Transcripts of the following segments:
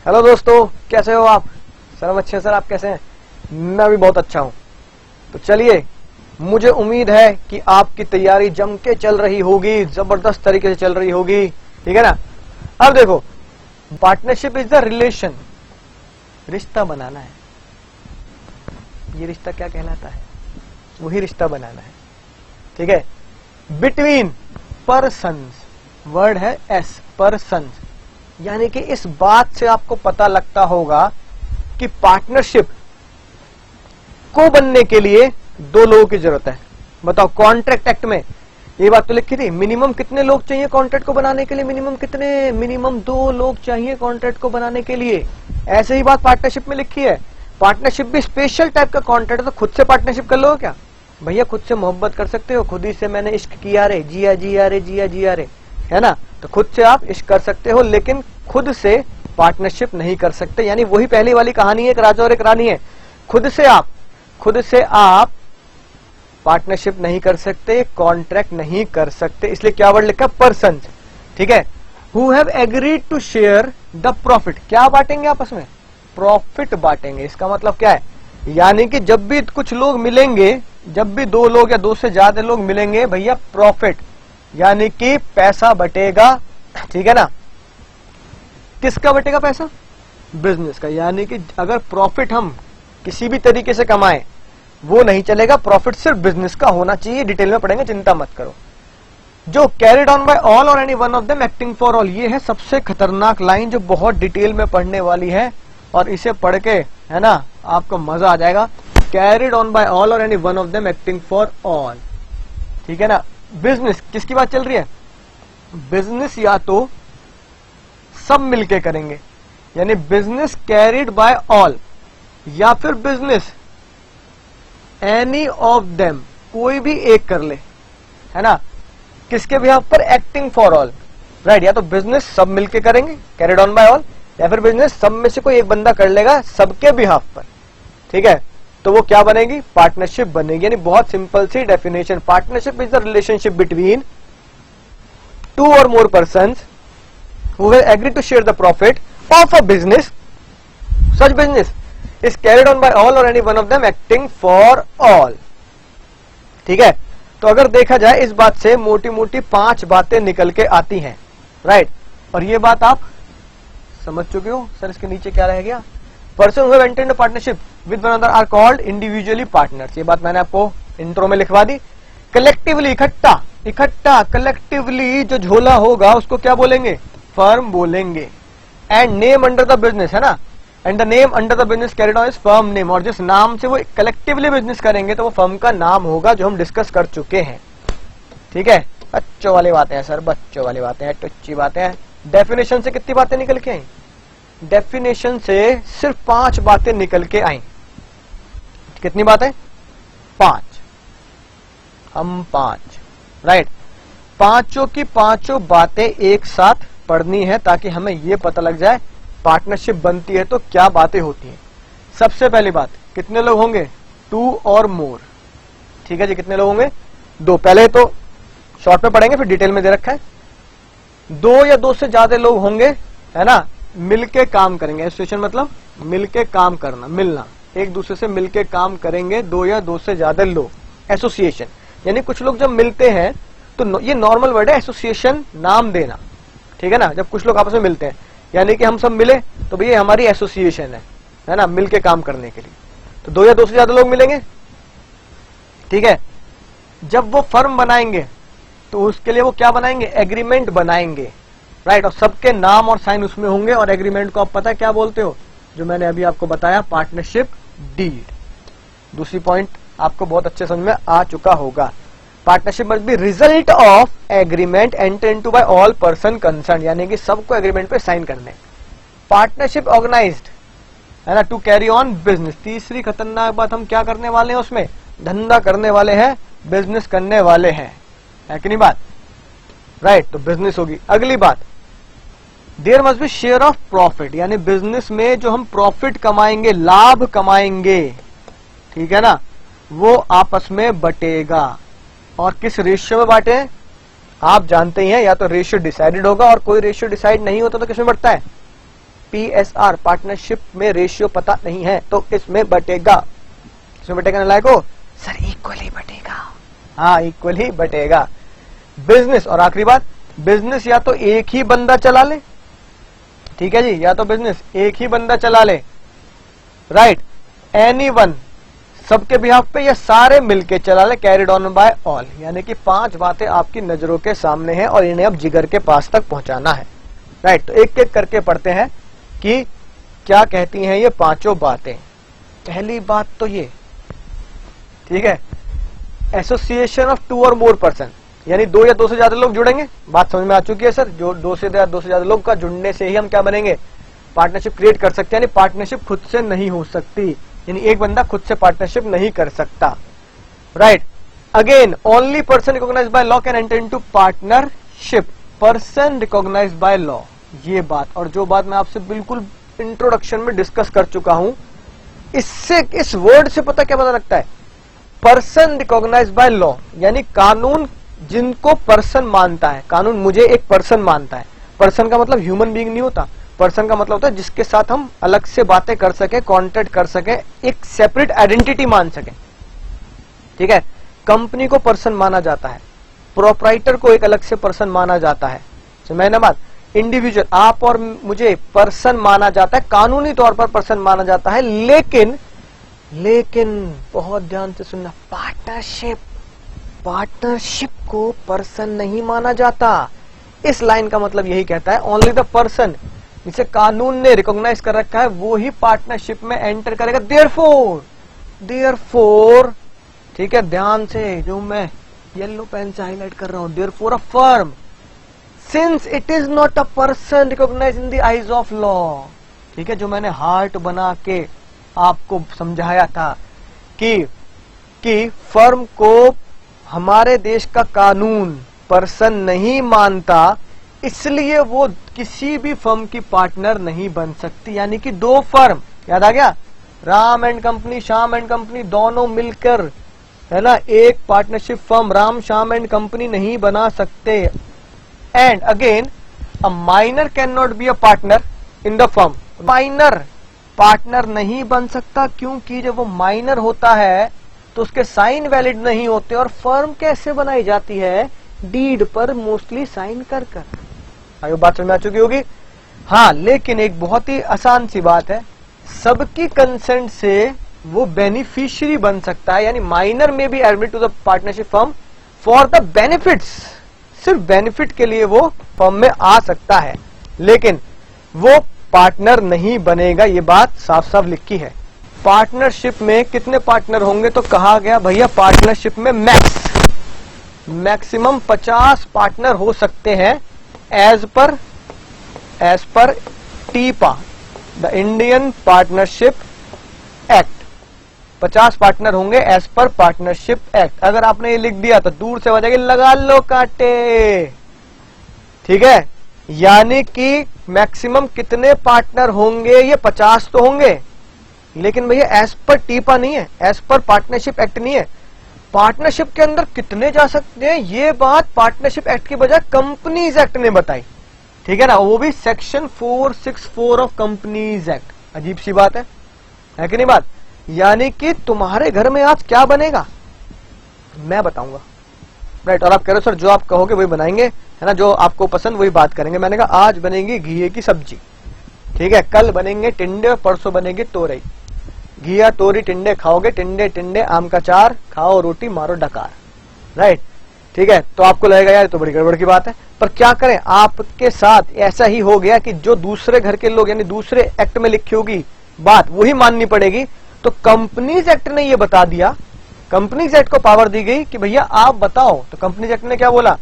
Hello दोस्तों, कैसे हो आप? सर हम अच्छे हैं। सर आप कैसे हैं? मैं भी बहुत अच्छा हूं। तो चलिए, मुझे उम्मीद है कि आपकी तैयारी जम के चल रही होगी, जबरदस्त तरीके से चल रही होगी, ठीक है ना। अब देखो, पार्टनरशिप इज द रिलेशन, रिश्ता बनाना है। ये रिश्ता क्या कहलाता है? वही रिश्ता बनाना है, ठीक है, बिटवीन पर्सन्स। वर्ड है एस, पर्सन्स। यानी कि इस बात से आपको पता लगता होगा कि पार्टनरशिप को बनने के लिए दो लोगों की जरूरत है। बताओ, कॉन्ट्रैक्ट एक्ट में ये बात तो लिखी थी, मिनिमम कितने लोग चाहिए कॉन्ट्रैक्ट को बनाने के लिए? मिनिमम 2 लोग चाहिए कॉन्ट्रैक्ट को बनाने के लिए। ऐसे ही बात पार्टनरशिप में लिखी है। पार्टनरशिप भी स्पेशल टाइप का कॉन्ट्रैक्ट है। तो खुद से पार्टनरशिप कर लो क्या भैया? खुद से मोहब्बत कर सकते हो, खुद ही से मैंने इश्क किया रे, जिया रे, है ना। तो खुद से आप इश्क कर सकते हो, लेकिन खुद से पार्टनरशिप नहीं कर सकते। यानी वही पहली वाली कहानी है, एक राजा और एक रानी है। खुद से आप पार्टनरशिप नहीं कर सकते, कॉन्ट्रैक्ट नहीं कर सकते। इसलिए क्या वर्ड लिखा? पर्सन, ठीक है। Who have agreed to share the profit. क्या बांटेंगे आपस में? प्रॉफिट बांटेंगे। इसका मतलब क्या है? यानी कि जब भी कुछ लोग मिलेंगे, जब भी 2 लोग या 2 से ज्यादा लोग मिलेंगे भैया, प्रॉफिट यानी कि पैसा बटेगा, ठीक है ना। किसका बटेगा पैसा? बिजनेस का। यानी कि अगर प्रॉफिट हम किसी भी तरीके से कमाएं, वो नहीं चलेगा, प्रॉफिट सिर्फ बिजनेस का होना चाहिए। डिटेल में पढ़ेंगे, चिंता मत करो। जो कैरिड ऑन बाय ऑल और any one of them acting for all, ये है सबसे खतरनाक लाइन जो बहुत डिटेल में पढ़ने वाली है, और इसे पढ़ के, है ना, आपको मजा आ जाएगा। कैरिड ऑन बाय ऑल और any one of them acting for all, ठीक है ना। बिजनेस किसकी बात चल रही है? बिजनेस या तो सब मिलके करेंगे, यानी बिजनेस कैरिड बाय ऑल, या फिर बिजनेस एनी ऑफ देम, कोई भी एक कर ले, है ना। किसके बिहाफ पर? Acting for all, right. या तो बिजनेस सब मिलके करेंगे, कैरिड ऑन बाय ऑल, या फिर बिजनेस सब में से कोई एक बंदा कर लेगा सबके बिहाफ पर, ठीक है। तो वो क्या बनेगी? पार्टनरशिप बनेगी। यानी बहुत सिंपल सी definition, partnership is the relationship between 2 or more persons who will agree to share the profit of a business. Such business is carried on by all or any one of them acting for all, ठीक है। तो अगर देखा जाए, इस बात से मोटी मोटी 5 बातें निकल के आती हैं, राइट। और ये बात आप समझ चुके हो। सर इसके नीचे क्या रह गया? Person who have entered a partnership with one another are called individually partners. ये बात मैंने आपको इंट्रो में लिखवा दी। कलेक्टिवली, इकट्ठा कलेक्टिवली जो झोला होगा उसको क्या बोलेंगे? फर्म बोलेंगे। And name under the business, है ना, and the name under the business carried on is firm name. और जिस नाम से वो कलेक्टिवली बिजनेस करेंगे तो वो फर्म का नाम होगा, जो हम डिस्कस कर चुके हैं, ठीक है। बच्चों वाली बातें हैं सर, बच्चों वाली बातें हैं, टुच्ची बातें हैं। डेफिनेशन से कितनी बातें निकल के आई? डेफिनेशन से सिर्फ 5 बातें निकल के आई। कितनी बातें? 5। हम 5, राइट। पांचों की पांचों बातें एक साथ पढ़नी है, ताकि हमें यह पता लग जाए पार्टनरशिप बनती है तो क्या बातें होती हैं। सबसे पहली बात, कितने लोग होंगे? 2 और मोर, ठीक है जी। कितने लोग होंगे? 2। पहले तो शॉर्ट में पढ़ेंगे, फिर डिटेल में दे रखा है। 2 या 2 से ज्यादा लोग होंगे, है ना, मिलके काम करेंगे। एसोसिएशन मतलब मिलके काम करना, मिलना, एक दूसरे से मिलके काम करेंगे 2 या 2 से ज्यादा लोग। एसोसिएशन यानी कुछ लोग जब मिलते हैं तो ये नॉर्मल वर्ड है, एसोसिएशन नाम देना, ठीक है ना। जब कुछ लोग आपस में मिलते हैं, यानी कि हम सब मिले तो भैया हमारी एसोसिएशन है ना, मिलके काम करने के लिए। तो 2 या 2 से ज्यादा लोग मिलेंगे, ठीक है। जब वो फर्म बनाएंगे तो उसके लिए वो क्या बनाएंगे? एग्रीमेंट बनाएंगे, राइट। और सबके नाम और साइन उसमें होंगे। और एग्रीमेंट को आप पता है क्या बोलते हो? जो मैंने अभी आपको बताया, पार्टनरशिप डीड। दूसरी पॉइंट आपको बहुत अच्छे समझ में आ चुका होगा। Partnership must be result of agreement enter into bye all person concern, यानी कि सबको एग्रीमेंट पे साइन करने। पार्टनरशिप ऑर्गेनाइज्ड, है ना, टू कैरी ऑन बिजनेस। तीसरी खतरनाक बात, हम क्या करने वाले हैं उसमें? धंधा करने वाले हैं, बिजनेस करने वाले हैं, है कि नहीं बात, राइट। तो बिजनेस होगी। अगली बात, there must be share of profit, यानी बिजनेस में जो हम प्रॉफिट कमाएंगे, लाभ कमाएंगे, ठीक है ना, वो आपस में बटेगा। और किस रेशियो में बांटे? आप जानते ही हैं, या तो रेशियो डिसाइडेड होगा, और कोई रेशियो डिसाइड नहीं होता तो किसमें बढ़ता है? PSR पार्टनरशिप में रेशियो पता नहीं है तो इसमें बटेगा, इसमें बटेगा लायक हो सर, इक्वली बटेगा। हाँ, इक्वली बटेगा। बिजनेस, और आखिरी बात, बिजनेस या तो एक ही बंदा चला ले, ठीक है जी, या तो बिजनेस एक ही बंदा चला ले, राइट, एनीवन, सबके बिहाफ पे, या सारे मिलके चला ले, कैरिड ऑन बाय ऑल। यानी कि 5 बातें आपकी नजरों के सामने हैं और इन्हें अब जिगर के पास तक पहुंचाना है, राइट। तो एक एक करके पढ़ते हैं कि क्या कहती हैं ये 5 बातें। पहली बात तो ये, ठीक है, एसोसिएशन ऑफ 2 और मोर पर्सन, यानी 2 या 2 से ज्यादा लोग जुड़ेंगे। बात समझ में आ चुकी है सर, जो 2 से ज्यादा लोग का जुड़ने से ही हम क्या बनेंगे, पार्टनरशिप क्रिएट कर सकते हैं। यानी पार्टनरशिप खुद से नहीं हो सकती, यानी एक बंदा खुद से पार्टनरशिप नहीं कर सकता, right. Again, only person recognised by law can enter into partnership, person recognised by law, ये बात। और जो बात मैं आपसे बिल्कुल इंट्रोडक्शन में डिस्कस कर चुका हूं, इससे, इस वर्ड से पता क्या पता लगता है, पर्सन रिकॉग्नाइज्ड बाय लॉ, यानी कानून जिनको पर्सन मानता है। कानून मुझे एक पर्सन मानता है, पर्सन का मतलब ह्यूमन बीइंग नहीं होता, पर्सन का मतलब होता है जिसके साथ हम अलग से बातें कर सके, कॉन्टेक्ट कर सके, एक सेपरेट आइडेंटिटी मान सके, ठीक है। कंपनी को पर्सन माना जाता है, प्रोप्राइटर को एक अलग से पर्सन माना जाता है, समझे ना बात। इंडिविजुअल, आप और मुझे पर्सन माना जाता है, कानूनी तौर पर पर्सन माना जाता है, लेकिन बहुत ध्यान से सुनना, पार्टनरशिप को पर्सन नहीं माना जाता। इस लाइन का मतलब यही कहता है, ओनली द पर्सन जिसे कानून ने रिकॉग्नाइज कर रखा है वो ही पार्टनरशिप में एंटर करेगा। देयरफॉर, ठीक है, ध्यान से, जो मैं येलो पेन से हाईलाइट कर रहा हूं, therefore a firm, since it is not a person recognised in the eyes of law, ठीक है, जो मैंने हार्ट बना के आपको समझाया था कि फर्म को हमारे देश का कानून पर्सन नहीं मानता, इसलिए वो किसी भी फर्म की पार्टनर नहीं बन सकती। यानी कि 2 फर्म, याद आ गया, Ram and company, Shyam and company, दोनों मिलकर, है ना, एक partnership firm Ram Shyam and company नहीं बना सकते। And again, a minor can not be a partner in the firm, minor partner नहीं बन सकता, क्योंकि जब वो माइनर होता है तो उसके साइन वैलिड नहीं होते। और फर्म कैसे बनाई जाती है, डीड पर मोस्टली साइन कर कर। आगे बात समझ में आ चुकी होगी। हाँ, लेकिन एक बहुत ही आसान सी बात है, सबकी कंसेंट से वो बेनिफिशियरी बन सकता है, यानी माइनर में भी admit to the partnership firm for the benefits, सिर्फ बेनिफिट के लिए वो फर्म में आ सकता है, लेकिन वो पार्टनर नहीं बनेगा। ये बात साफ साफ लिखी है। पार्टनरशिप में कितने पार्टनर होंगे, तो कहा गया भैया पार्टनरशिप में मैक्सिमम 50 पार्टनर हो सकते हैं, एज पर टीपा, the Indian partnership act. 50 partner होंगे एज पर पार्टनरशिप एक्ट। अगर आपने ये लिख दिया तो दूर से बजाएगी लगा लो कांटे, ठीक है। यानी कि मैक्सिमम कितने पार्टनर होंगे, ये 50 तो होंगे, लेकिन भैया एज पर टीपा नहीं है, एज पर पार्टनरशिप एक्ट नहीं है। पार्टनरशिप के अंदर कितने जा सकते हैं, ये बात पार्टनरशिप एक्ट की बजाय कंपनीज एक्ट ने बताई, ठीक है ना, वो भी सेक्शन 464 ऑफ कंपनीज एक्ट। अजीब सी बात है कि नहीं बात। यानी कि तुम्हारे घर में आज क्या बनेगा मैं बताऊंगा, राइट। और आप कह रहे हो सर जो आप कहोगे वही बनाएंगे, है ना, जो आपको पसंद वही बात करेंगे। मैंने कहा आज बनेगी घिये की सब्जी, ठीक है, कल बनेंगे टिंडे, परसों बनेगी तोरई। घिया तोरी टिंडे खाओगे, टिंडे टिंडे आम का चार, खाओ रोटी मारो डकार, राइट, ठीक है। तो आपको लगेगा यार तो बड़ी गड़बड़ की बात है, पर क्या करें, आपके साथ ऐसा ही हो गया कि जो दूसरे घर के लोग यानी दूसरे एक्ट में लिखी होगी बात वही माननी पड़ेगी। तो कंपनीज एक्ट ने ये बता दिया, कंपनीज एक्ट को पावर दी गई कि भैया आप बताओ। तो कंपनीज एक्ट ने क्या बोला,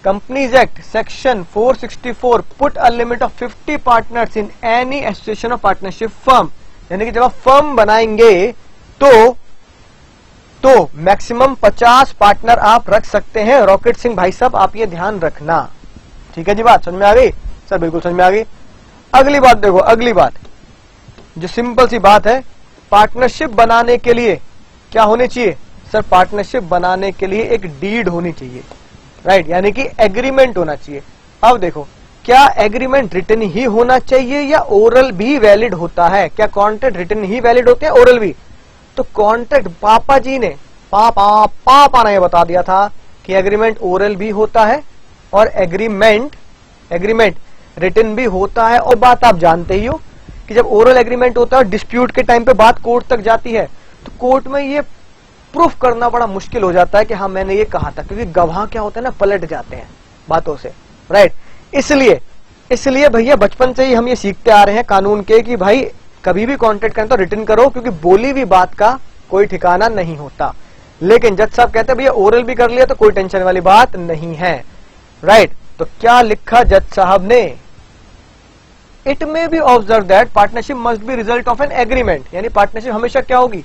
companies act section 464 put a limit of 50 partners in any association of partnership firm. यानी कि जब आप फर्म बनाएंगे तो मैक्सिमम 50 पार्टनर आप रख सकते हैं। रॉकेट सिंह भाई साहब आप ये ध्यान रखना, ठीक है जी। बात समझ में आ गई सर, बिल्कुल समझ में आ गई। अगली बात देखो, अगली बात जो सिंपल सी बात है, पार्टनरशिप बनाने के लिए क्या होनी चाहिए सर, पार्टनरशिप बनाने के लिए एक डीड होनी चाहिए, राइट, यानी कि एग्रीमेंट होना चाहिए। अब देखो क्या एग्रीमेंट रिटन ही होना चाहिए या ओरल भी वैलिड होता है? क्या कॉन्ट्रैक्ट रिटन ही वैलिड होते हैं, ओरल भी? तो कॉन्ट्रैक्ट पापा जी ने, पापा ने बता दिया था कि एग्रीमेंट ओरल भी होता है और एग्रीमेंट रिटन भी होता है। और बात आप जानते ही हो कि जब ओरल एग्रीमेंट होता है, डिस्प्यूट के टाइम पे बात कोर्ट तक जाती है, तो कोर्ट में ये प्रूफ करना बड़ा मुश्किल हो जाता है कि हाँ मैंने ये कहा था, क्योंकि गवाह क्या होते हैं ना, पलट जाते हैं बातों से, राइट। इसलिए भैया बचपन से ही हम ये सीखते आ रहे हैं कानून के कि भाई कभी भी कॉन्ट्रैक्ट करें तो रिटन करो, क्योंकि बोली हुई बात का कोई ठिकाना नहीं होता। लेकिन जज साहब कहते हैं भैया ओरल भी कर लिया तो कोई टेंशन वाली बात नहीं है, राइट। तो क्या लिखा जज साहब ने? It may be observe that partnership must be result of an agreement, यानी पार्टनरशिप हमेशा क्या होगी?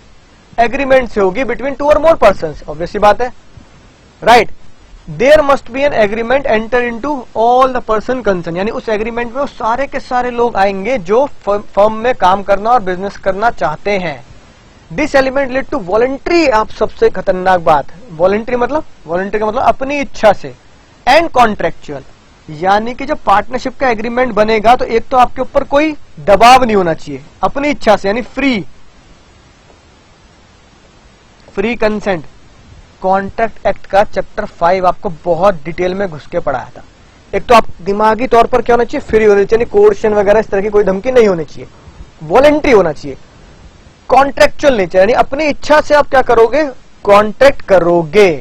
एग्रीमेंट से होगी between two or more persons, obviously बात है, right. There must be an agreement enter into all the person concern, यानी उस एग्रीमेंट में वो सारे के सारे लोग आएंगे जो फर्म में काम करना और बिजनेस करना चाहते हैं। This element lead to voluntary, आप सबसे खतरनाक बात, वॉलंटरी का मतलब अपनी इच्छा से, एंड कॉन्ट्रेक्चुअल, यानी कि जब पार्टनरशिप का एग्रीमेंट बनेगा तो एक तो आपके ऊपर कोई दबाव नहीं होना चाहिए, अपनी इच्छा से, यानी फ्री कंसेंट। कॉन्ट्रैक्ट एक्ट का चैप्टर 5 आपको बहुत डिटेल में घुस के पढ़ाया था। एक तो आप दिमागी तौर पर क्या होना चाहिए? फ्री होना चाहिए, कोर्शन वगैरह इस तरह की कोई धमकी नहीं होनी चाहिए, वॉलंटरी होना चाहिए, कॉन्ट्रेक्चुअल नेचर, यानी अपनी इच्छा से आप क्या करोगे? कॉन्ट्रैक्ट करोगे,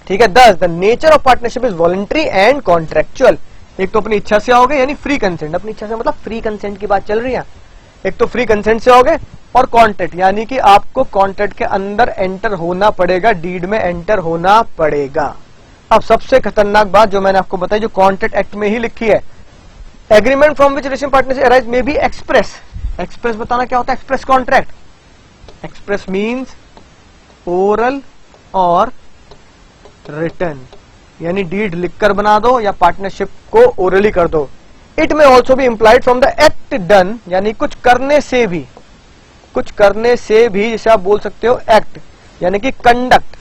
ठीक है। दस the nature of partnership is voluntary and contractual. एक तो अपनी इच्छा से आओगे, यानी फ्री कंसेंट, अपनी इच्छा से मतलब फ्री कंसेंट की बात चल रही है। एक तो फ्री कंसेंट से आओगे, और कॉन्ट्रैक्ट, यानी कि आपको कॉन्ट्रैक्ट के अंदर एंटर होना पड़ेगा, डीड में एंटर होना पड़ेगा। अब सबसे खतरनाक बात जो मैंने आपको बताई, जो कॉन्ट्रैक्ट एक्ट में ही लिखी है, agreement from which relation partnership arise may be express. Express बताना क्या होता है? Express contract. Express means oral और रिटन, यानी डीड लिखकर बना दो या पार्टनरशिप को ओरली कर दो। इट में ऑल्सो भी implied from the act done, यानी कुछ करने से भी, जैसे आप बोल सकते हो एक्ट, यानी कि कंडक्ट,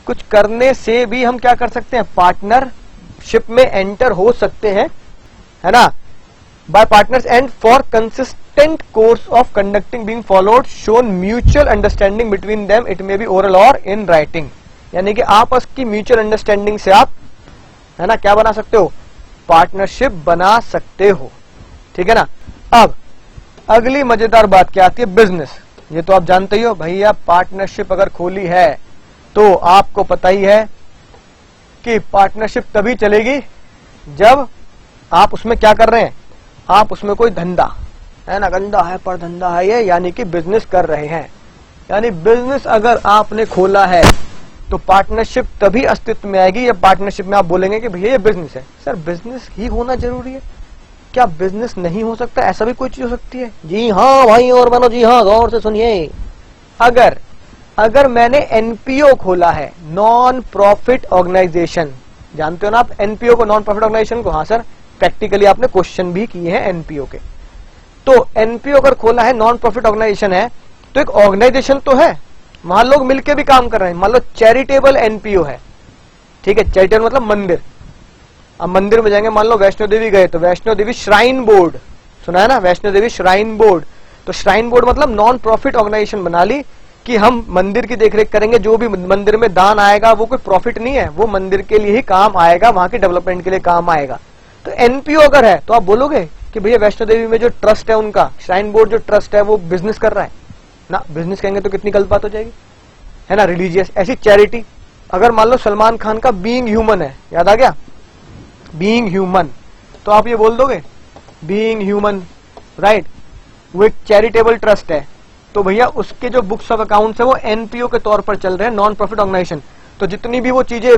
कुछ करने से भी हम क्या कर सकते हैं? पार्टनरशिप में एंटर हो सकते हैं, है ना, bye partners and for consistent course of conducting being followed shown mutual understanding between them, it may be oral और इन राइटिंग, यानी कि आपस की म्यूचुअल अंडरस्टैंडिंग से आप, है ना, क्या बना सकते हो? पार्टनरशिप बना सकते हो, ठीक है ना। अब अगली मजेदार बात क्या आती है? बिजनेस। ये तो आप जानते ही हो भैया, पार्टनरशिप अगर खोली है तो आपको पता ही है कि पार्टनरशिप तभी चलेगी जब आप उसमें क्या कर रहे हैं? आप उसमें कोई धंधा, है ना, गंदा है पर धंधा है ये, यानी कि बिजनेस कर रहे हैं। यानी बिजनेस अगर आपने खोला है तो पार्टनरशिप तभी अस्तित्व में आएगी जब पार्टनरशिप में आप बोलेंगे कि भैया ये बिजनेस है। सर बिजनेस ही होना जरूरी है क्या? बिजनेस नहीं हो सकता? ऐसा भी कोई चीज हो सकती है? जी हाँ भाई और बनो, जी हाँ, गौर से सुनिए। अगर मैंने एनपीओ खोला है, नॉन प्रॉफिट ऑर्गेनाइजेशन, जानते हो ना आप एनपीओ को, नॉन प्रॉफिट ऑर्गेनाइजेशन को? हाँ सर, प्रैक्टिकली आपने क्वेश्चन भी किए हैं एनपीओ के। तो एनपीओ अगर खोला है, नॉन प्रॉफिट ऑर्गेनाइजेशन है, तो एक ऑर्गेनाइजेशन तो है, वहां लोग मिलकर भी काम कर रहे हैं। मान लो चैरिटेबल एनपीओ है, ठीक है, चैरिटेबल मतलब मंदिर। अब मंदिर में जाएंगे, मान लो वैष्णो देवी गए तो वैष्णो देवी श्राइन बोर्ड, सुना है ना, वैष्णो देवी श्राइन बोर्ड। तो श्राइन बोर्ड मतलब नॉन प्रॉफिट ऑर्गेनाइजेशन बना ली कि हम मंदिर की देखरेख करेंगे, जो भी मंदिर में दान आएगा वो कोई प्रॉफिट नहीं है, वो मंदिर के लिए ही काम आएगा, वहां के डेवलपमेंट के लिए काम आएगा। तो एनपीओ अगर है तो आप बोलोगे कि भैया वैष्णो देवी में जो ट्रस्ट है उनका, श्राइन बोर्ड जो ट्रस्ट है, वो बिजनेस कर रहा है ना? बिजनेस कहेंगे तो कितनी गलत बात हो जाएगी, है ना, रिलीजियस। ऐसी चैरिटी, अगर मान लो सलमान खान का बीइंग ह्यूमन है, याद आ गया, बीइंग ह्यूमन, तो आप ये बोल दोगे बीइंग ह्यूमन, राइट, वो एक चैरिटेबल ट्रस्ट है, तो भैया उसके जो बुक्स ऑफ अकाउंट्स है वो एनपीओ के तौर पर चल रहे हैं, नॉन प्रॉफिट ऑर्गेनाइजेशन। तो जितनी भी वो चीजें,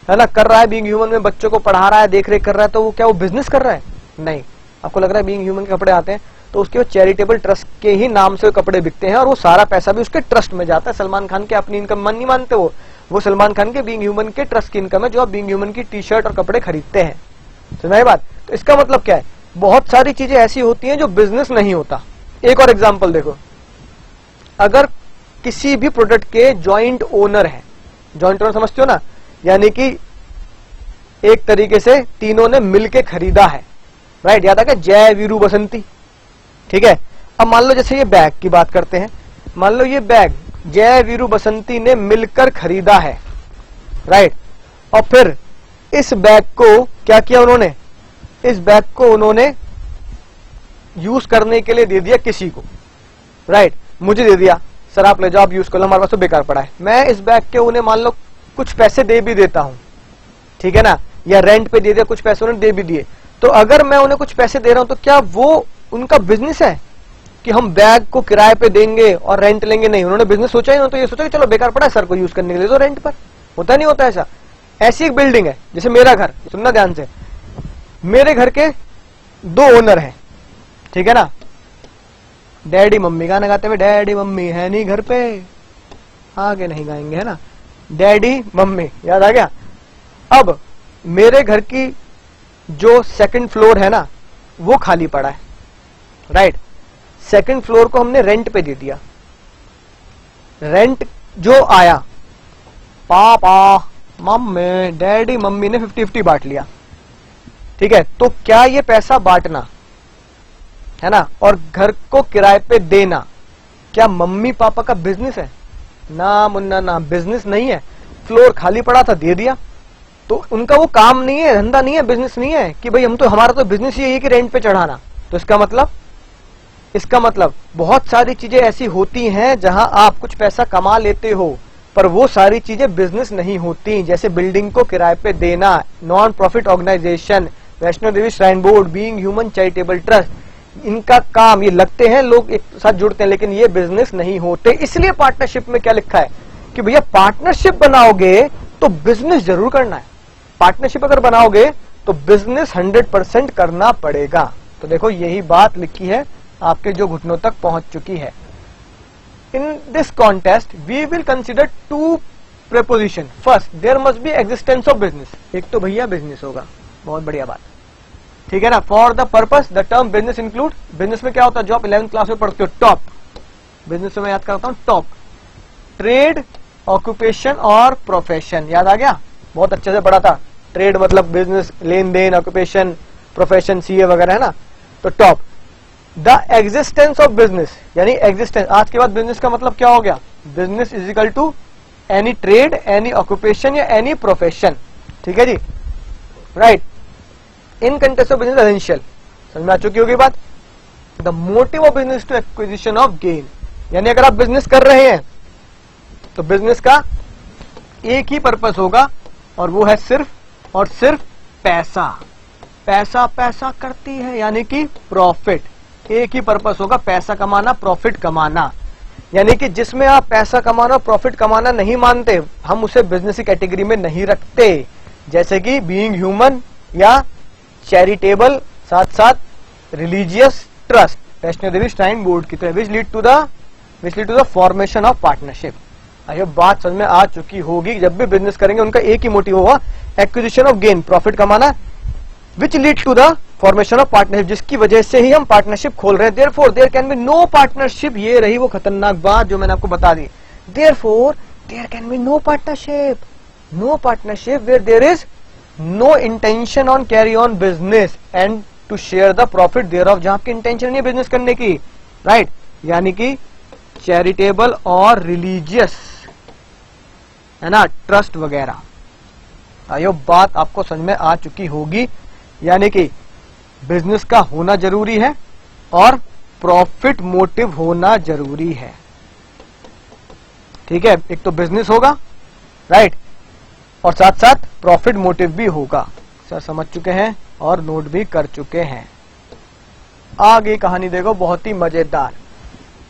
है ना, कर रहा है बीइंग ह्यूमन में, बच्चों को पढ़ा रहा है, देखरेख कर रहा है, तो वो क्या वो बिजनेस कर रहा है? नहीं। आपको लग रहा है बीइंग ह्यूमन के कपड़े आते हैं, तो उसके वो चैरिटेबल ट्रस्ट के ही नाम से कपड़े बिकते हैं, और वो सारा पैसा भी उसके ट्रस्ट में जाता है। सलमान खान के अपनी इनकम मन नहीं मानते वो सलमान खान के बीइंग ह्यूमन के ट्रस्ट की इनकम है, जो आप बीइंग ह्यूमन की टी शर्ट और कपड़े खरीदते हैं। सुना ये बात? तो इसका मतलब क्या है? बहुत सारी चीजें ऐसी होती हैं जो बिजनेस नहीं होता। एक और एग्जांपल देखो, अगर किसी भी प्रोडक्ट के जॉइंट ओनर है, जॉइंट ओनर समझते हो ना, यानी कि एक तरीके से तीनों ने मिलके खरीदा है, राइट। याद आ गया, जय वीरू बसंती, ठीक है। अब मान लो जैसे ये बैग की बात करते हैं, मान लो ये बैग जय वीरू बसंती ने मिलकर खरीदा है, राइट। और फिर इस बैग को क्या किया उन्होंने, इस बैग को उन्होंने यूज करने के लिए दे दिया किसी को, राइट। मुझे दे दिया, सर आप ले जाओ, आप यूज कर लो, हमारे पास तो बेकार पड़ा है। मैं इस बैग के उन्हें मान लो कुछ पैसे दे भी देता हूं, ठीक है ना, या रेंट पे दे दिया, कुछ पैसे उन्होंने दे भी दिए। तो अगर मैं उन्हें कुछ पैसे दे रहा हूं तो क्या वो उनका बिजनेस है कि हम बैग को किराए पे देंगे और रेंट लेंगे? नहीं, उन्होंने बिजनेस सोचा ही नहीं, तो ये सोचा कि चलो बेकार पड़ा है सर को यूज करने के लिए, तो रेंट पर। होता नहीं होता ऐसा। ऐसी एक बिल्डिंग है, जैसे मेरा घर, सुनना ध्यान से, मेरे घर के 2 ओनर हैं, ठीक है ना। डैडी मम्मी गाना गाते हुए, डैडी मम्मी है नहीं घर पे, आगे नहीं गाएंगे, है ना, डैडी मम्मी, याद आ गया। अब मेरे घर की जो सेकंड फ्लोर है ना, वो खाली पड़ा है, राइट। सेकंड फ्लोर को हमने रेंट पे दे दिया। रेंट जो आया, पापा मम्मी डैडी मम्मी ने 50-50 बांट लिया, ठीक है। तो क्या ये पैसा बांटना, है ना, और घर को किराए पे देना, क्या मम्मी पापा का बिजनेस है? ना मुन्ना ना, बिजनेस नहीं है। फ्लोर खाली पड़ा था, दे दिया, तो उनका वो काम नहीं है, धंधा नहीं है, बिजनेस नहीं है कि भाई हम तो, हमारा तो बिजनेस ही है कि रेंट पे चढ़ाना। तो इसका मतलब बहुत सारी चीजें ऐसी होती हैं जहां आप कुछ पैसा कमा लेते हो, पर वो सारी चीजें बिजनेस नहीं होती। जैसे बिल्डिंग को किराए पे देना, non profit organisation, Vaishno Devi shrine board, Being Human charitable trust, इनका काम, ये लगते हैं लोग एक साथ जुड़ते हैं, लेकिन ये बिजनेस नहीं होते। इसलिए पार्टनरशिप में क्या लिखा है कि भैया पार्टनरशिप बनाओगे तो बिजनेस जरूर करना है। पार्टनरशिप अगर बनाओगे तो बिजनेस 100% करना पड़ेगा। तो देखो यही बात लिखी है, आपके जो घुटनों तक पहुंच चुकी है। In this contest we will consider 2 preposition. First, there must be existence of business. एक तो भैया बिजनेस होगा, बहुत बढ़िया बात, ठीक है ना। For the purpose the term business include, business में क्या होता है जो आप 11th क्लास में पढ़ते हो, टॉप, बिजनेस में याद करता हूं टॉप, ट्रेड, ऑक्यूपेशन और प्रोफेशन। याद आ गया, बहुत अच्छे से पढ़ा था। ट्रेड मतलब बिजनेस, लेन देन, ऑक्यूपेशन, प्रोफेशन, सीए वगैरह, है ना। तो top, the existence of business, यानी एग्जिस्टेंस, आज के बाद बिजनेस का मतलब क्या हो गया, business is equal to any trade, any occupation या एनी प्रोफेशन, ठीक है जी, right. In context of business essential, समझ में आ चुकी होगी बात। The motive of business to acquisition of gain, यानी अगर आप बिजनेस कर रहे हैं तो बिजनेस का एक ही पर्पस होगा, और वो है सिर्फ और सिर्फ पैसा। पैसा पैसा करती है, यानी कि प्रॉफिट। एक ही पर्पस होगा, पैसा कमाना, प्रॉफिट कमाना। यानी कि जिसमें आप पैसा कमाना और प्रॉफिट कमाना नहीं मानते, हम उसे बिजनेस की कैटेगरी में नहीं रखते। जैसे कि बीइंग ह्यूमन या चैरिटेबल, साथ साथ religious trust, Vaishno Devi shrine board की तरह, which lead to the formation of partnership. ये बात समझ में आ चुकी होगी। जब भी बिजनेस करेंगे उनका एक ही मोटिव होगा, एक्विजिशन ऑफ गेन, प्रॉफिट कमाना, which lead to the formation of partnership, जिसकी वजह से ही हम पार्टनरशिप खोल रहे हैं। Therefore there can be no partnership, ये रही वो खतरनाक बात जो मैंने आपको बता दी। Therefore there can be no partnership where there is no intention on carry on business and to share the profit thereof, जहां आपकी इंटेंशन नहीं है बिजनेस करने की, राइट, यानी कि चैरिटेबल और रिलीजियस, है ना, ट्रस्ट वगैरह। ये बात आपको समझ में आ चुकी होगी। यानी कि बिजनेस का होना जरूरी है और प्रॉफिट मोटिव होना जरूरी है, ठीक है। एक तो बिजनेस होगा, राइट, और साथ साथ प्रॉफिट मोटिव भी होगा। सर समझ चुके हैं और नोट भी कर चुके हैं। आगे कहानी देखो, बहुत ही मजेदार।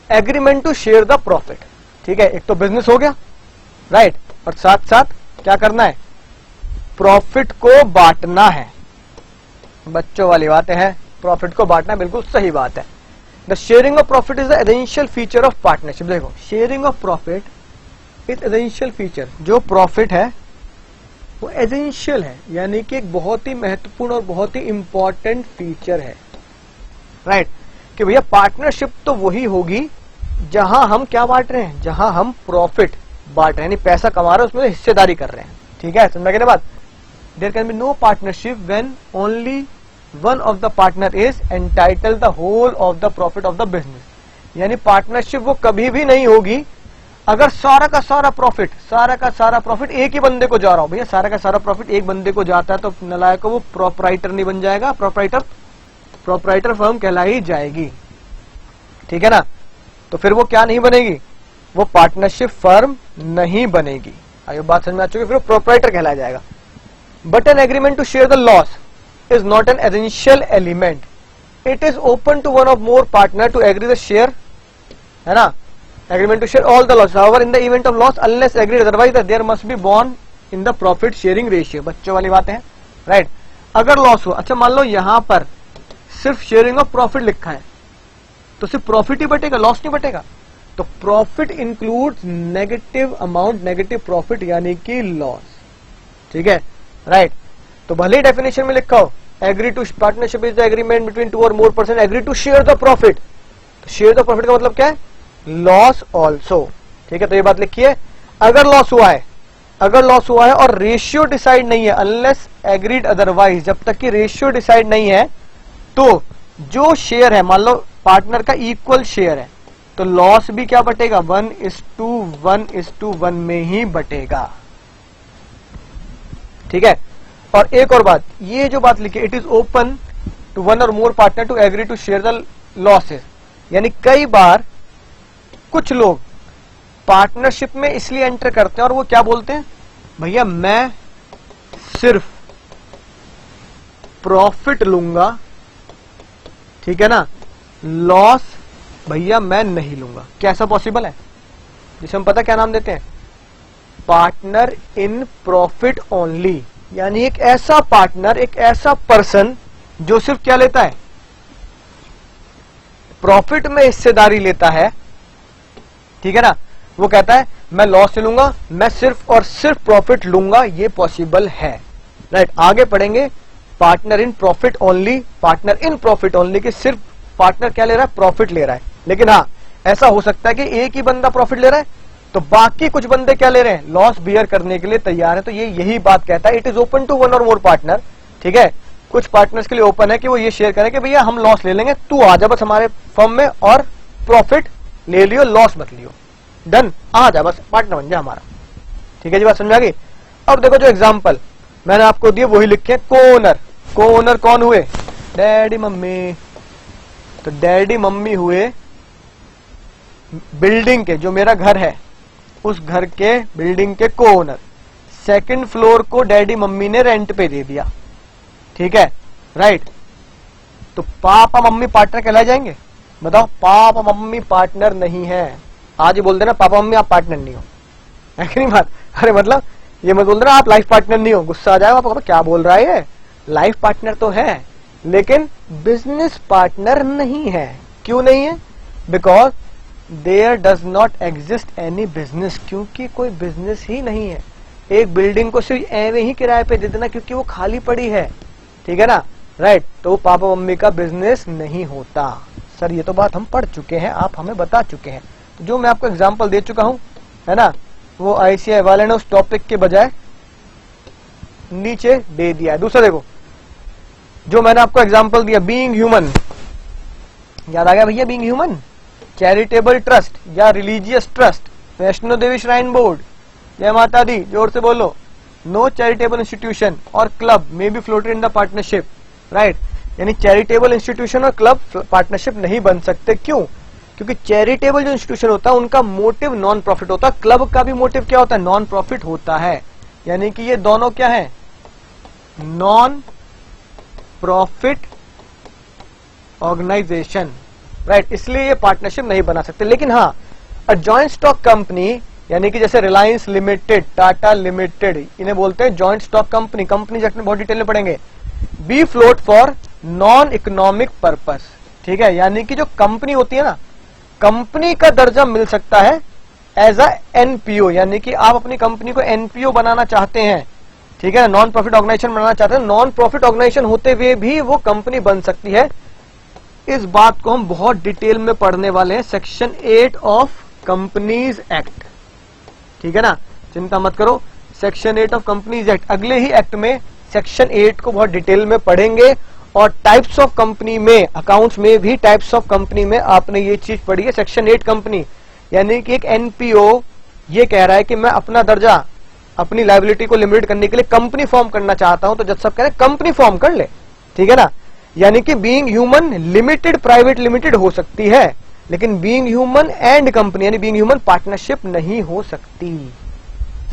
Agreement to share the profit, ठीक है। एक तो बिजनेस हो गया, राइट, और साथ साथ क्या करना है, प्रॉफिट को बांटना है। बच्चों वाली बातें हैं, प्रॉफिट को बांटना बिल्कुल सही बात है। The sharing of profit is the essential feature of partnership. देखो, sharing of profit is essential feature, जो प्रॉफिट है वो एसेंशियल है, यानी कि एक बहुत ही महत्वपूर्ण और बहुत ही इंपॉर्टेंट फीचर है, राइट, कि भैया पार्टनरशिप तो वही होगी जहां हम क्या बांट रहे हैं, जहां हम प्रॉफिट बांट रहे हैं, यानी पैसा कमा रहे हैं, उसमें हिस्सेदारी कर रहे हैं, ठीक है, समझ गए ना बात। There can be no partnership when only one of the partner is entitle the whole of the profit of the business. यानी पार्टनरशिप वो कभी भी नहीं होगी अगर सारा का सारा प्रॉफिट एक ही बंदे को जा रहा हो। भैया सारा का सारा प्रॉफिट एक बंदे को जाता है तो नलायक को वो प्रोपराइटर नहीं बन जाएगा, प्रोपराइटर फर्म कहलाई जाएगी, ठीक है ना। तो फिर वो क्या नहीं बनेगी, वो पार्टनरशिप फर्म नहीं बनेगी। आइए बात समझ में आ चुकी है, फिर वो प्रोपराइटर कहलाया जाएगा। But an agreement to share the loss is not an essential element. It is open to one or more partner to agree the share, है ना, agreement to share all the loss. However, in the event of loss, unless agreed otherwise, that there must be borne in the profit sharing ratio. बच्चों वाली बातें हैं, right. अगर loss हो, अच्छा मान लो यहाँ पर सिर्फ शेयरिंग ऑफ प्रॉफिट लिखा है तो सिर्फ प्रॉफिट ही बटेगा, लॉस नहीं बटेगा। तो profit includes negative amount, negative profit यानी कि लॉस, ठीक है, राइट। तो भले ही डेफिनेशन में लिखा हो agree to partnership is the agreement between two or more person agree to share the profit. तो शेयर द प्रॉफिट का मतलब क्या है, लॉस ऑल्सो, ठीक है। तो ये बात लिखिए, अगर लॉस हुआ है और रेशियो डिसाइड नहीं है, अनलेस एग्रीड अदरवाइज, जब तक कि रेशियो डिसाइड नहीं है, तो जो शेयर है, मान लो पार्टनर का इक्वल शेयर है, तो लॉस भी क्या बटेगा, 1:1:1 में ही बटेगा, ठीक है। और एक और बात, ये जो बात लिखी, it is open to one or more partner to agree to share the losses. यानी कई बार कुछ लोग पार्टनरशिप में इसलिए एंटर करते हैं और वो क्या बोलते हैं, भैया मैं सिर्फ प्रॉफिट लूंगा, ठीक है ना, लॉस भैया मैं नहीं लूंगा। क्या ऐसा पॉसिबल है? जिसे हम पता क्या नाम देते हैं, पार्टनर इन प्रॉफिट ओनली। यानी एक ऐसा पार्टनर, एक ऐसा पर्सन जो सिर्फ क्या लेता है, प्रॉफिट में हिस्सेदारी लेता है, ठीक है ना। वो कहता है मैं लॉस से लूंगा, मैं सिर्फ और सिर्फ प्रॉफिट लूंगा, ये पॉसिबल है, राइट। आगे पढ़ेंगे partner in profit only, partner in profit only कि सिर्फ पार्टनर क्या ले रहा है, प्रॉफिट ले रहा है। लेकिन हाँ, ऐसा हो सकता है कि एक ही बंदा प्रॉफिट ले रहा है तो बाकी कुछ बंदे क्या ले रहे हैं, लॉस बियर करने के लिए तैयार है। तो ये यही बात कहता है, it is open to one or more partner, ठीक है। कुछ पार्टनर्स के लिए ओपन है कि वो ये शेयर करें कि भैया हम लॉस ले लेंगे, तू आ जा बस हमारे फर्म में और प्रॉफिट ले लियो, लॉस मत लियो, डन, आ जा बस, पार्टनर बन जा हमारा, ठीक है जी। बात समझ आ गई। अब देखो जो एग्जाम्पल मैंने आपको दिए वही लिखे, को ओनर कौन हुए, डैडी मम्मी। तो डैडी मम्मी हुए बिल्डिंग के, जो मेरा घर है उस घर के बिल्डिंग के को ओनर। सेकंड फ्लोर को डैडी मम्मी ने रेंट पे दे दिया, ठीक है, राइट। तो पापा मम्मी पार्टनर कहलाए जाएंगे? बताओ, पापा मम्मी पार्टनर नहीं है। आज ही बोल देना पापा मम्मी आप पार्टनर नहीं हो, है कि नहीं बात। अरे मतलब ये मत बोल देना आप लाइफ पार्टनर नहीं हो, गुस्सा आ जाएगा आपको, क्या बोल रहा है, लाइफ पार्टनर तो है लेकिन बिजनेस पार्टनर नहीं है। क्यों नहीं है? Because there does not exist any business, क्योंकि कोई बिजनेस ही नहीं है। एक बिल्डिंग को सिर्फ ऐवे ही किराए पे दे देना क्योंकि वो खाली पड़ी है, ठीक है ना, राइट। तो पापा मम्मी का बिजनेस नहीं होता। सर ये तो बात हम पढ़ चुके हैं, आप हमें बता चुके हैं। तो जो मैं आपको एग्जांपल दे चुका हूं, है ना, वो आईसीआई वाले ने उस टॉपिक के बजाय नीचे दे दिया है। दूसरा देखो, जो मैंने आपको एग्जांपल दिया, बीइंग ह्यूमन, याद आ गया भैया, बीइंग ह्यूमन, चैरिटेबल ट्रस्ट या religious trust, Vaishno Devi shrine board, जय माता दी, जोर से बोलो, नो चैरिटेबल इंस्टीट्यूशन और club may be floated in the partnership, right. यानी चैरिटेबल इंस्टीट्यूशन और क्लब पार्टनरशिप नहीं बन सकते। क्यों? क्योंकि चैरिटेबल जो इंस्टीट्यूशन होता है उनका मोटिव नॉन प्रॉफिट होता है, क्लब का भी मोटिव क्या होता है, नॉन प्रॉफिट होता है। यानी कि ये दोनों क्या है, नॉन प्रॉफिट ऑर्गेनाइजेशन, राइट। इसलिए ये पार्टनरशिप नहीं बना सकते। लेकिन हाँ, अ जॉइंट स्टॉक कंपनी, यानी कि जैसे रिलायंस लिमिटेड, टाटा लिमिटेड, इन्हें बोलते हैं joint stock company. Company act में बहुत डिटेल में पढ़ेंगे। Be float for non economic purpose, ठीक है। यानी कि जो कंपनी होती है ना, कंपनी का दर्जा मिल सकता है एज अ एनपीओ, यानी कि आप अपनी कंपनी को एनपीओ बनाना चाहते हैं, ठीक है, नॉन प्रॉफिट ऑर्गेनाइजेशन बनाना चाहते हैं। नॉन प्रॉफिट ऑर्गेनाइजेशन होते हुए भी वो कंपनी बन सकती है। इस बात को हम बहुत डिटेल में पढ़ने वाले हैं सेक्शन 8 ऑफ कंपनीज एक्ट, ठीक है ना, चिंता मत करो। सेक्शन 8 ऑफ कंपनीज एक्ट, अगले ही एक्ट में सेक्शन 8 को बहुत डिटेल में पढ़ेंगे और टाइप्स ऑफ कंपनी में, अकाउंट्स में भी टाइप्स ऑफ कंपनी में आपने ये चीज पढ़ी है। सेक्शन 8 कंपनी यानी कि एक एनपीओ ये कह रहा है कि मैं अपना दर्जा, अपनी लायबिलिटी को लिमिटेड करने के लिए कंपनी फॉर्म करना चाहता हूं, तो जज साहब कह रहे हैं कंपनी फॉर्म कर ले, ठीक है ना। यानी कि being human limited private limited हो सकती है, लेकिन बीइंग ह्यूमन एंड कंपनी यानी बीइंग ह्यूमन पार्टनरशिप नहीं हो सकती।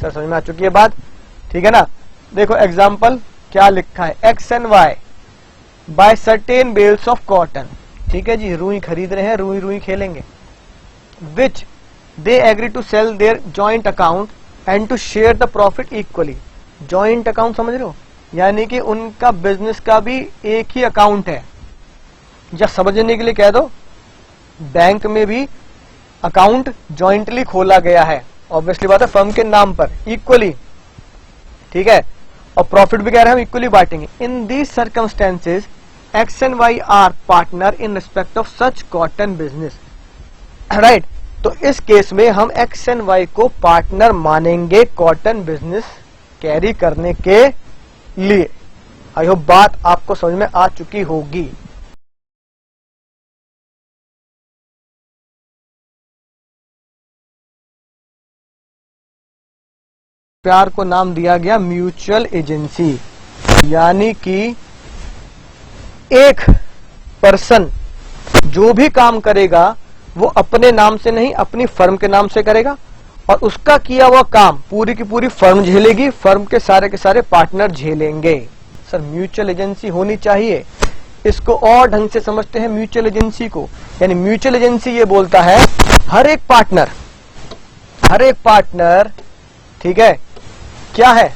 सर समझ में आ चुकी है बात, ठीक है ना। देखो एग्जाम्पल क्या लिखा है, X and Y buy certain bales of cotton, ठीक है जी, रुई खरीद रहे हैं, रुई रुई खेलेंगे, which they agree to sell their joint account and to share the profit equally. Joint account समझ रहे हो, यानी कि उनका बिजनेस का भी एक ही अकाउंट है, या समझने के लिए कह दो बैंक में भी अकाउंट जॉइंटली खोला गया है, ऑब्वियसली बात है फर्म के नाम पर इक्वली, ठीक है, और प्रॉफिट भी कह रहे हैं हम इक्वली बांटेंगे। In these circumstances X and Y are partner in respect of such cotton business, right. तो इस केस में हम एक्स एंड वाई को पार्टनर मानेंगे कॉटन बिजनेस कैरी करने के लिए। आई होप बात आपको समझ में आ चुकी होगी। प्यार को नाम दिया गया म्यूचुअल एजेंसी, यानी कि एक पर्सन जो भी काम करेगा वो अपने नाम से नहीं अपनी फर्म के नाम से करेगा, और उसका किया हुआ काम पूरी की पूरी फर्म झेलेगी, फर्म के सारे पार्टनर झेलेंगे। सर म्यूचुअल एजेंसी होनी चाहिए, इसको और ढंग से समझते हैं म्यूचुअल एजेंसी को, यानी म्यूचुअल एजेंसी ये बोलता है हर एक पार्टनर, ठीक है, क्या है,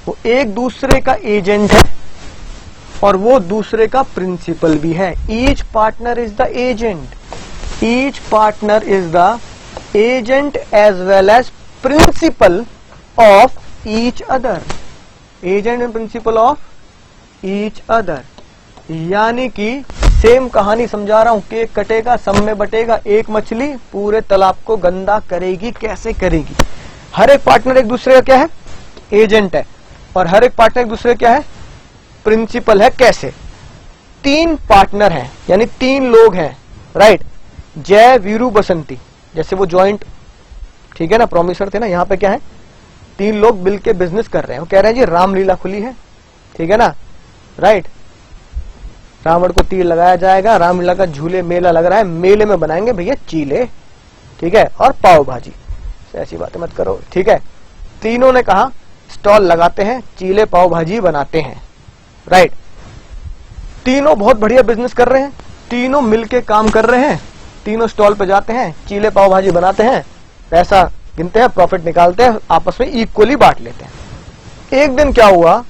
वो एक दूसरे का एजेंट है और वो दूसरे का प्रिंसिपल भी है। Each partner is the agent, each partner is the agent as well as principal of each other, agent and principal of each other. यानी कि सेम कहानी समझा रहा हूं, केक कटेगा सब में बटेगा, एक मछली पूरे तालाब को गंदा करेगी, कैसे करेगी। हर एक पार्टनर एक दूसरे का क्या है, एजेंट है, और हर एक पार्टनर एक दूसरे क्या है, प्रिंसिपल है। कैसे, तीन पार्टनर हैं यानी तीन लोग हैं, राइट। जय वीरू बसंती, जैसे वो जॉइंट, ठीक है ना, प्रोमिसर थे ना, यहाँ पे क्या है, तीन लोग मिलके बिजनेस कर रहे हैं। वो कह रहे हैं जी रामलीला खुली है, ठीक है ना, राइट, रावण को तीर लगाया जाएगा, रामलीला का झूले मेला लग रहा है, मेले में बनाएंगे भैया चीले, ठीक है, और पाव भाजी। ऐसी बातें मत करो, ठीक है। तीनों ने कहा स्टॉल लगाते हैं, चीले पाव भाजी बनाते हैं, राइट। तीनों बहुत बढ़िया बिजनेस कर रहे हैं, तीनों मिलके काम कर रहे हैं, तीनों स्टॉल पे जाते हैं, चीले पाव भाजी बनाते हैं, पैसा गिनते हैं, प्रॉफिट निकालते हैं, आपस में इक्वली बांट लेते हैं। एक दिन क्या हुआ,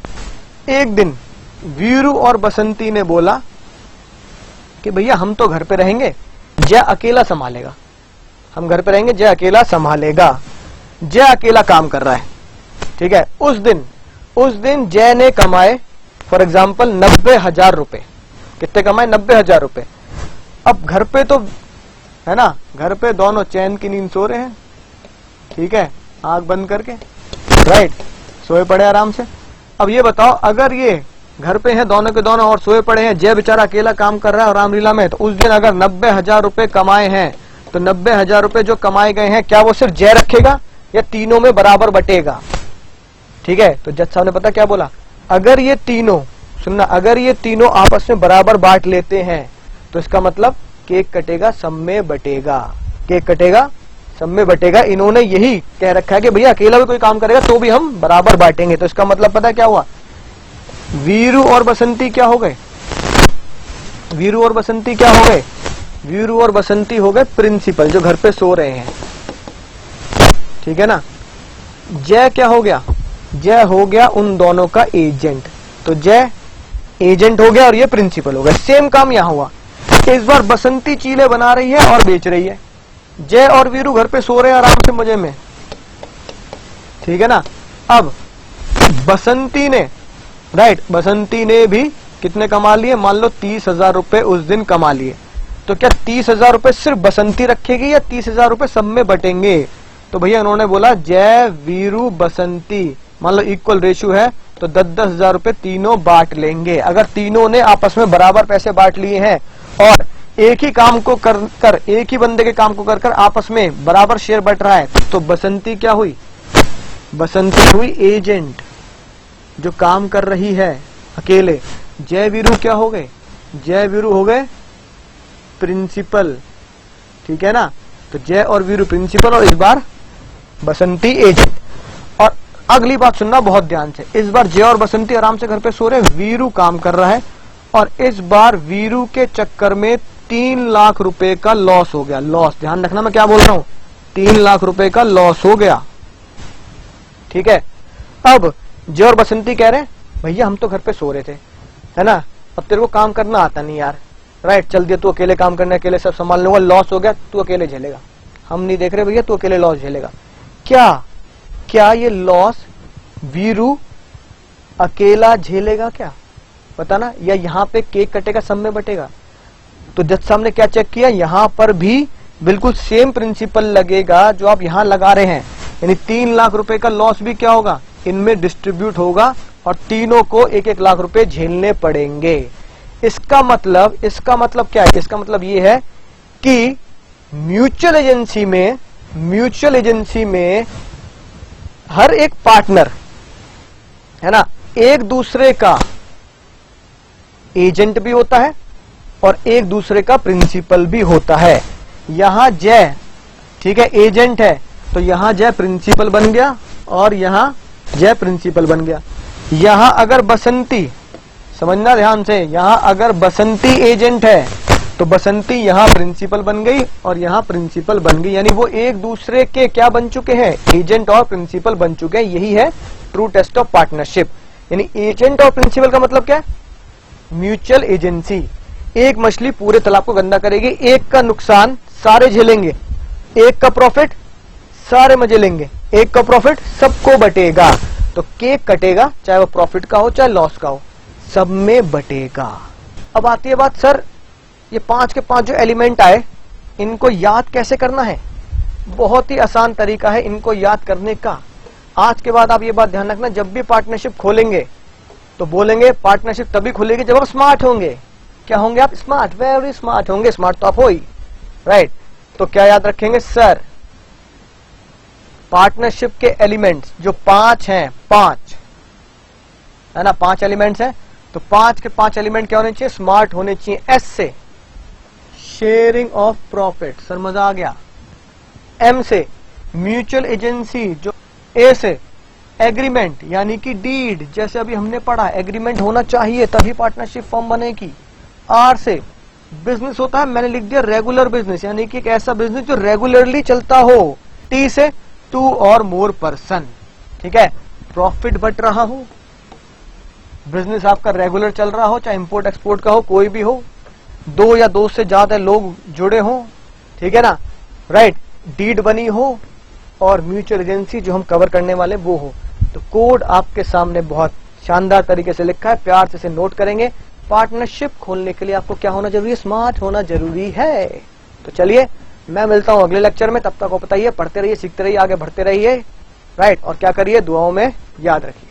एक दिन वीरू और बसंती ने बोला कि भैया हम तो घर पे रहेंगे, जय अकेला संभालेगा, हम घर पे रहेंगे, जय अकेला संभालेगा। जय अकेला काम कर रहा है, ठीक है। उस दिन जय ने कमाए फॉर एग्जाम्पल 90,000 रुपए। कितने कमाए, 90,000 रुपए। अब घर पे तो है ना, घर पे दोनों चैन की नींद सो रहे हैं, ठीक है, आंख बंद करके, राइट, सोए पड़े आराम से। अब ये बताओ अगर ये घर पे हैं दोनों के दोनों और सोए पड़े हैं, जय बेचारा अकेला काम कर रहा है और रामलीला में, तो उस दिन अगर 90,000 रुपए कमाए हैं तो 90,000 रुपए जो कमाए गए हैं क्या वो सिर्फ जय रखेगा या तीनों में बराबर बटेगा, ठीक है। तो जज साहब ने पता क्या बोला, अगर ये तीनों, सुनना, अगर ये तीनों आपस में बराबर बांट लेते हैं तो इसका मतलब केक कटेगा सब में बटेगा, केक कटेगा सब में बटेगा। इन्होंने यही कह रखा है कि भैया अकेला भी कोई काम करेगा तो भी हम बराबर बांटेंगे। तो इसका मतलब पता क्या हुआ, वीरू और बसंती क्या हो गए, वीरू और बसंती क्या हो गए, वीरू और बसंती हो गए प्रिंसिपल जो घर पे सो रहे हैं, ठीक है ना। जय क्या हो गया, जय हो गया उन दोनों का एजेंट, तो जय एजेंट हो गया और ये प्रिंसिपल हो गया। सेम काम यहां हुआ, इस बार बसंती चीले बना रही है और बेच रही है, जय और वीरू घर पे सो रहे हैं आराम से मजे में, ठीक है ना। अब बसंती ने, राइट, बसंती ने भी कितने कमा लिए, मान लो 30,000 रुपए उस दिन कमा लिए, तो क्या 30,000 रुपए सिर्फ बसंती रखेगी या 30,000 रुपए सब में बटेंगे। तो भैया उन्होंने बोला जय वीरू बसंती मान लो इक्वल रेशियो है तो 10,000 रुपए तीनों बांट लेंगे। अगर तीनों ने आपस में बराबर पैसे बांट लिए हैं और एक ही काम को कर एक ही बंदे के काम को कर आपस में बराबर शेयर बट रहा है, तो बसंती क्या हुई? बसंती हुई एजेंट जो काम कर रही है अकेले। जय वीरू क्या हो गए? जय वीरू हो गए प्रिंसिपल, ठीक है ना। तो जय और वीरू प्रिंसिपल और इस बार बसंती एजेंट। और अगली बात सुनना बहुत ध्यान से, इस बार जय और बसंती आराम से घर पे सो रहे, वीरू काम कर रहा है और इस बार वीरू के चक्कर में 3 लाख रुपए का लॉस हो गया। लॉस, ध्यान रखना मैं क्या बोल रहा हूं, 3 लाख रुपए का लॉस हो गया, ठीक है। अब जय और बसंती कह रहे हैं भैया हम तो घर पे सो रहे थे, है ना, अब तेरे को काम करना आता नहीं यार, राइट, चल दिया तू अकेले काम करने, अकेले सब संभाल लूंगा, लॉस हो गया तू अकेले झेलेगा, हम नहीं देख रहे भैया, तू अकेले लॉस झेलेगा। क्या ये लॉस वीरू अकेला झेलेगा क्या? पता ना, या यहाँ पे केक कटेगा सब में बटेगा? तो जज साहब ने क्या चेक किया, यहाँ पर भी बिल्कुल सेम प्रिंसिपल लगेगा जो आप यहाँ लगा रहे हैं, यानी 3 लाख रुपए का लॉस भी क्या होगा, इनमें डिस्ट्रीब्यूट होगा और तीनों को 1-1 लाख रुपए झेलने पड़ेंगे। इसका मतलब क्या है? इसका मतलब ये है कि म्यूचुअल एजेंसी में हर एक पार्टनर, है ना, एक दूसरे का एजेंट भी होता है और एक दूसरे का प्रिंसिपल भी होता है। यहां जय, ठीक है, एजेंट है, तो यहां जय प्रिंसिपल बन गया और यहां जय प्रिंसिपल बन गया। यहां अगर बसंती, समझना ध्यान से, यहां अगर बसंती एजेंट है तो बसंती यहां प्रिंसिपल बन गई और यहां प्रिंसिपल बन गई, यानी वो एक दूसरे के क्या बन चुके हैं, एजेंट और प्रिंसिपल बन चुके हैं। यही है ट्रू टेस्ट ऑफ पार्टनरशिप। यानी एजेंट और प्रिंसिपल का मतलब क्या है, म्यूचुअल एजेंसी। एक मछली पूरे तालाब को गंदा करेगी, एक का नुकसान सारे झेलेंगे, एक का प्रॉफिट सारे मजे लेंगे, एक का प्रॉफिट सबको बटेगा, तो केक कटेगा, चाहे वो प्रॉफिट का हो चाहे लॉस का हो, सब में बटेगा। अब आती है बात, सर ये 5 के 5 जो एलिमेंट आए इनको याद कैसे करना है? बहुत ही आसान तरीका है इनको याद करने का। आज के बाद आप ये बात ध्यान रखना, जब भी पार्टनरशिप खोलेंगे तो बोलेंगे पार्टनरशिप तभी खुलेगी जब आप स्मार्ट होंगे। क्या होंगे आप? स्मार्ट, वेरी स्मार्ट होंगे। स्मार्ट तो आप हो ही, राइट। तो क्या याद रखेंगे सर, पार्टनरशिप के एलिमेंट्स जो 5 हैं, 5 है ना, 5 एलिमेंट्स हैं, तो 5 के 5 एलिमेंट क्या होने चाहिए, स्मार्ट होने चाहिए। एस से शेयरिंग ऑफ प्रॉफिट, सर मजा आ गया। एम से म्यूचुअल एजेंसी, जो ए से एग्रीमेंट यानी कि डीड, जैसे अभी हमने पढ़ा एग्रीमेंट होना चाहिए तभी पार्टनरशिप फॉर्म बनेगी। आर से बिजनेस होता है, मैंने लिख दिया रेगुलर बिजनेस, यानी कि एक ऐसा बिजनेस जो रेगुलरली चलता हो। टी से 2 और मोर पर्सन, ठीक है, प्रॉफिट बट रहा हो, बिजनेस आपका रेगुलर चल रहा हो, चाहे इंपोर्ट एक्सपोर्ट का हो, कोई भी हो, 2 या 2 से ज्यादा लोग जुड़े हो, ठीक है ना, राइट, डीड बनी हो और म्यूचुअल एजेंसी जो हम कवर करने वाले वो हो। तो कोड आपके सामने बहुत शानदार तरीके से लिखा है, प्यार से इसे नोट करेंगे। पार्टनरशिप खोलने के लिए आपको क्या होना जरूरी है, स्मार्ट होना जरूरी है। तो चलिए मैं मिलता हूं अगले लेक्चर में, तब तक को बताइए, पढ़ते रहिए, सीखते रहिए, आगे बढ़ते रहिए, राइट, और क्या करिए, दुआओं में याद रखिए।